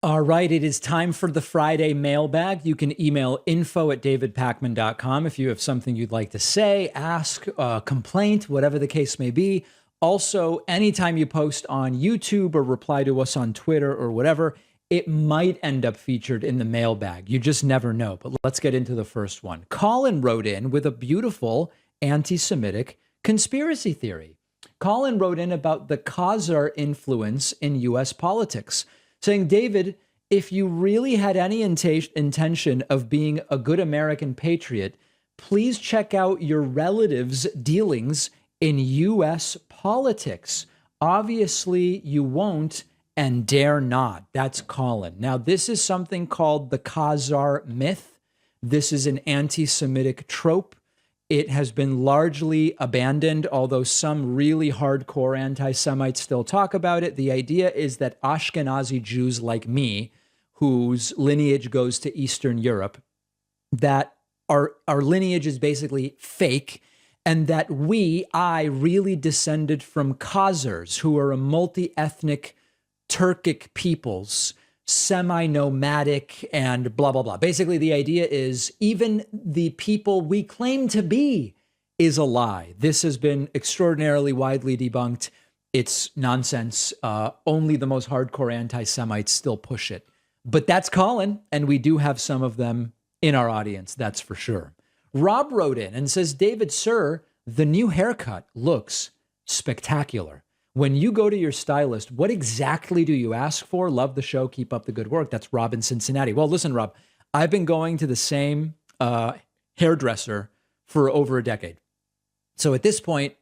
All right, it is time for the Friday mailbag. You can email info@davidpakman.com if you have something you'd like to say, ask, complaint, whatever the case may be. Also, anytime you post on YouTube or reply to us on Twitter or whatever, it might end up featured in the mailbag. You just never know. But let's get into the first one. Colin wrote in with a beautiful anti-Semitic conspiracy theory. Colin wrote in about the Khazar influence in U.S. politics, saying, David, if you really had any intention of being a good American patriot, please check out your relatives' dealings in U.S. politics. Obviously, you won't and dare not. That's Colin. Now, this is something called the Khazar myth. This is an anti-Semitic trope. It has been largely abandoned, although some really hardcore anti-Semites still talk about it. The idea is that Ashkenazi Jews like me, whose lineage goes to Eastern Europe, that our lineage is basically fake, and that I really descended from Khazars, who are a multi-ethnic Turkic peoples, semi-nomadic and blah, blah, blah. Basically, the idea is even the people we claim to be is a lie. This has been extraordinarily widely debunked. It's nonsense. Only the most hardcore anti-Semites still push it. But that's Colin, and we do have some of them in our audience, that's for sure. Rob wrote in and says, David, sir, the new haircut looks spectacular. When you go to your stylist, what exactly do you ask for? Love the show. Keep up the good work. That's Rob in Cincinnati. Well, listen, Rob, I've been going to the same hairdresser for over a decade. So at this point,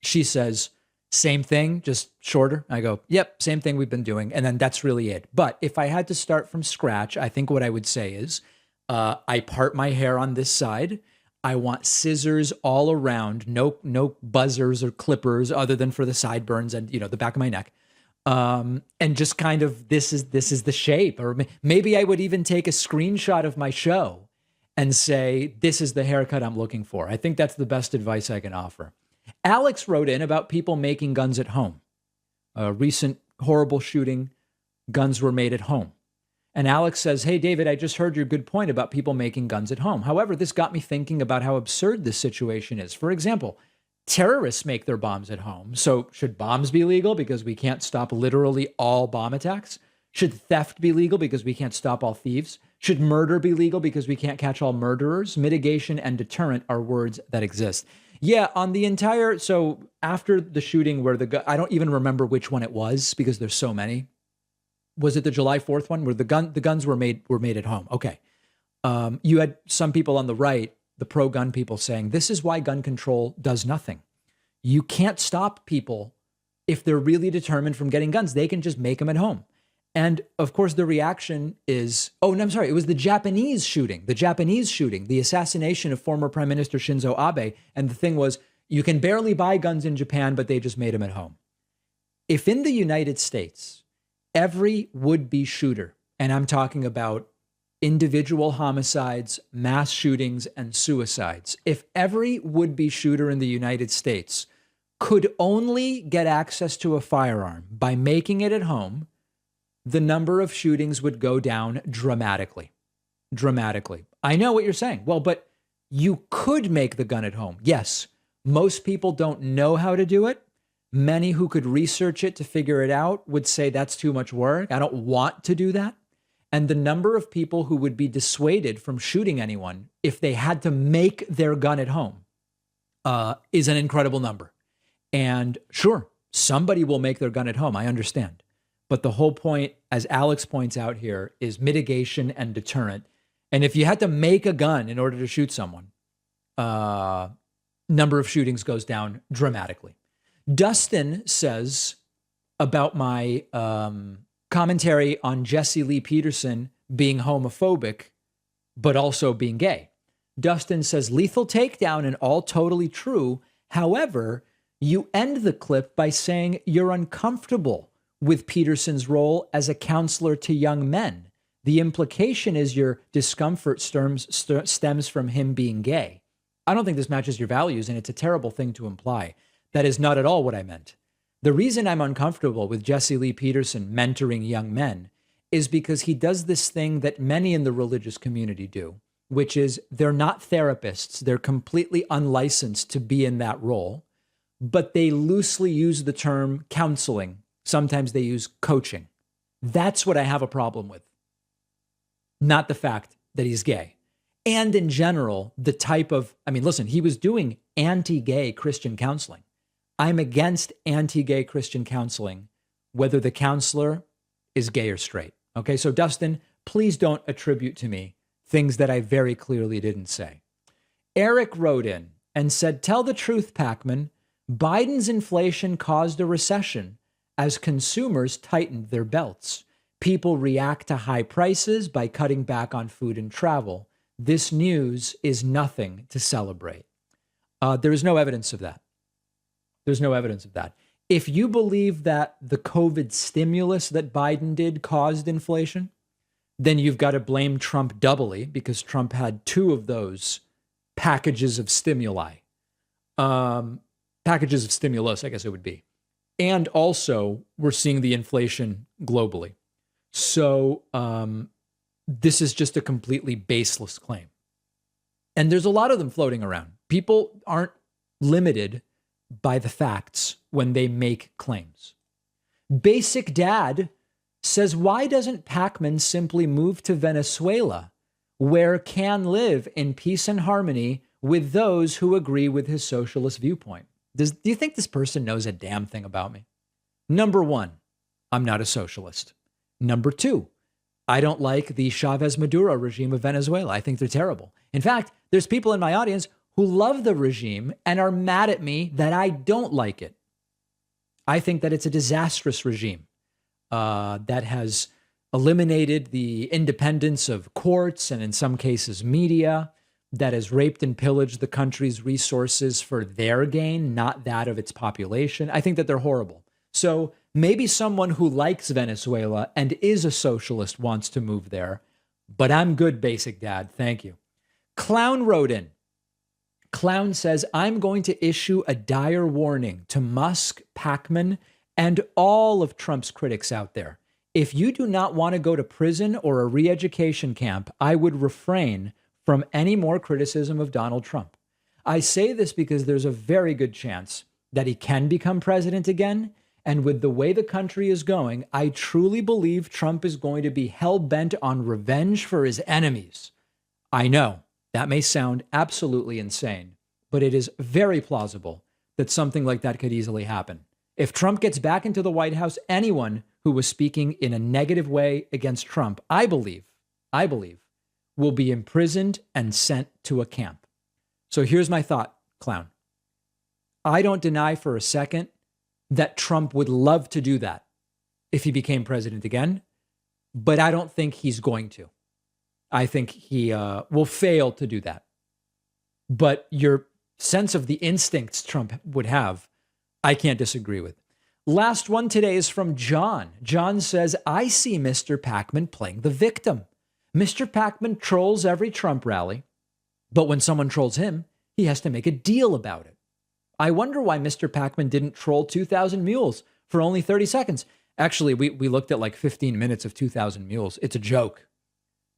she says, same thing, just shorter. I go, yep, same thing we've been doing. And then that's really it. But if I had to start from scratch, I think what I would say is I part my hair on this side. I want scissors all around, no buzzers or clippers other than for the sideburns and, the back of my neck. And just kind of, this is the shape. Or maybe I would even take a screenshot of my show and say, this is the haircut I'm looking for. I think that's the best advice I can offer. Alex wrote in about people making guns at home. A recent horrible shooting, guns were made at home. And Alex says, hey, David, I just heard your good point about people making guns at home. However, this got me thinking about how absurd this situation is. For example, terrorists make their bombs at home. So should bombs be legal because we can't stop literally all bomb attacks? Should theft be legal because we can't stop all thieves? Should murder be legal because we can't catch all murderers? Mitigation and deterrent are words that exist. Yeah, on the entire, so after the shooting where I don't even remember which one it was because there's so many. Was it the July 4th one where the guns were made at home? Okay. You had some people on the right, the pro-gun people, saying this is why gun control does nothing. You can't stop people if they're really determined from getting guns. They can just make them at home. And of course, the reaction is, oh, no, I'm sorry. It was the Japanese shooting, the assassination of former Prime Minister Shinzo Abe. And the thing was, you can barely buy guns in Japan, but they just made them at home. If in the United States, every would-be shooter, and I'm talking about individual homicides, mass shootings, and suicides, if every would-be shooter in the United States could only get access to a firearm by making it at home, the number of shootings would go down dramatically. Dramatically. I know what you're saying. Well, but you could make the gun at home. Yes, most people don't know how to do it. Many who could research it to figure it out would say that's too much work. I don't want to do that. And the number of people who would be dissuaded from shooting anyone if they had to make their gun at home is an incredible number. And sure, somebody will make their gun at home. I understand. But the whole point, as Alex points out here, is mitigation and deterrent. And if you had to make a gun in order to shoot someone, number of shootings goes down dramatically. Dustin says about my commentary on Jesse Lee Peterson being homophobic, but also being gay. Dustin says, lethal takedown and all totally true. However, you end the clip by saying you're uncomfortable with Peterson's role as a counselor to young men. The implication is your discomfort stems from him being gay. I don't think this matches your values, and it's a terrible thing to imply. That is not at all what I meant. The reason I'm uncomfortable with Jesse Lee Peterson mentoring young men is because he does this thing that many in the religious community do, which is they're not therapists. They're completely unlicensed to be in that role, but they loosely use the term counseling. Sometimes they use coaching. That's what I have a problem with. Not the fact that he's gay. And in general, the type of, listen, he was doing anti-gay Christian counseling. I'm against anti-gay Christian counseling, whether the counselor is gay or straight. Okay, so Dustin, please don't attribute to me things that I very clearly didn't say. Eric wrote in and said, tell the truth, Pakman. Biden's inflation caused a recession as consumers tightened their belts. People react to high prices by cutting back on food and travel. This news is nothing to celebrate. There is no evidence of that. There's no evidence of that. If you believe that the COVID stimulus that Biden did caused inflation, then you've got to blame Trump doubly because Trump had two of those packages of stimuli. Packages of stimulus, I guess it would be. And also, we're seeing the inflation globally. So this is just a completely baseless claim. And there's a lot of them floating around. People aren't limited by the facts when they make claims. Basic Dad says, why doesn't Pakman simply move to Venezuela, where can live in peace and harmony with those who agree with his socialist viewpoint? Do you think this person knows a damn thing about me? Number one, I'm not a socialist. Number two, I don't like the Chavez Maduro regime of Venezuela. I think they're terrible. In fact, there's people in my audience who love the regime and are mad at me that I don't like it. I think that it's a disastrous regime that has eliminated the independence of courts and in some cases media, that has raped and pillaged the country's resources for their gain, not that of its population. I think that they're horrible. So maybe someone who likes Venezuela and is a socialist wants to move there, but I'm good, Basic Dad. Thank you. Clown wrote in. Clown says, I'm going to issue a dire warning to Musk, Pakman, and all of Trump's critics out there. If you do not want to go to prison or a re-education camp, I would refrain from any more criticism of Donald Trump. I say this because there's a very good chance that he can become president again. And with the way the country is going, I truly believe Trump is going to be hell-bent on revenge for his enemies. I know that may sound absolutely insane, but it is very plausible that something like that could easily happen. If Trump gets back into the White House, anyone who was speaking in a negative way against Trump, I believe, will be imprisoned and sent to a camp. So here's my thought, Clown. I don't deny for a second that Trump would love to do that if he became president again, but I don't think he's going to. I think he will fail to do that. But your sense of the instincts Trump would have, I can't disagree with. Last one today is from John. John says, I see Mr. Pakman playing the victim. Mr. Pakman trolls every Trump rally, but when someone trolls him, he has to make a deal about it. I wonder why Mr. Pakman didn't troll 2,000 Mules for only 30 seconds. Actually, we looked at like 15 minutes of 2,000 Mules. It's a joke.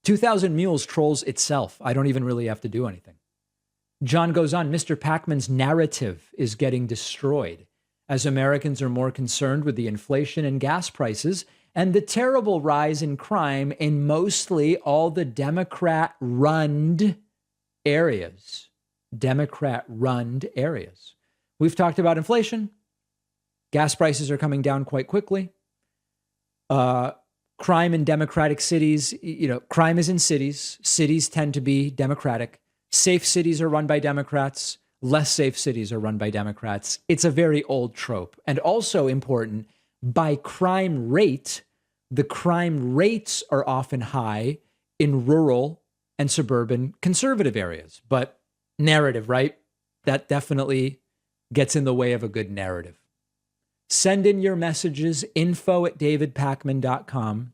2,000 Mules trolls itself. I don't even really have to do anything. John goes on, Mr. Pakman's narrative is getting destroyed as Americans are more concerned with the inflation and gas prices and the terrible rise in crime in mostly all the Democrat-run areas. Democrat-run areas. We've talked about inflation. Gas prices are coming down quite quickly. Crime in democratic cities, crime is in cities. Cities tend to be democratic. Safe cities are run by Democrats. Less safe cities are run by Democrats. It's a very old trope. And also important, by crime rate, the crime rates are often high in rural and suburban conservative areas. But narrative, right? That definitely gets in the way of a good narrative. Send in your messages, info@davidpakman.com.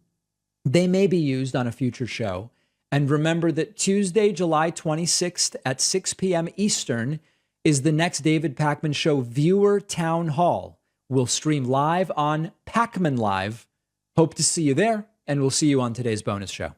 They may be used on a future show. And remember that Tuesday, July 26th at 6 p.m. Eastern is the next David Pakman Show Viewer Town Hall. We'll stream live on Pakman Live. Hope to see you there. and we'll see you on today's bonus show.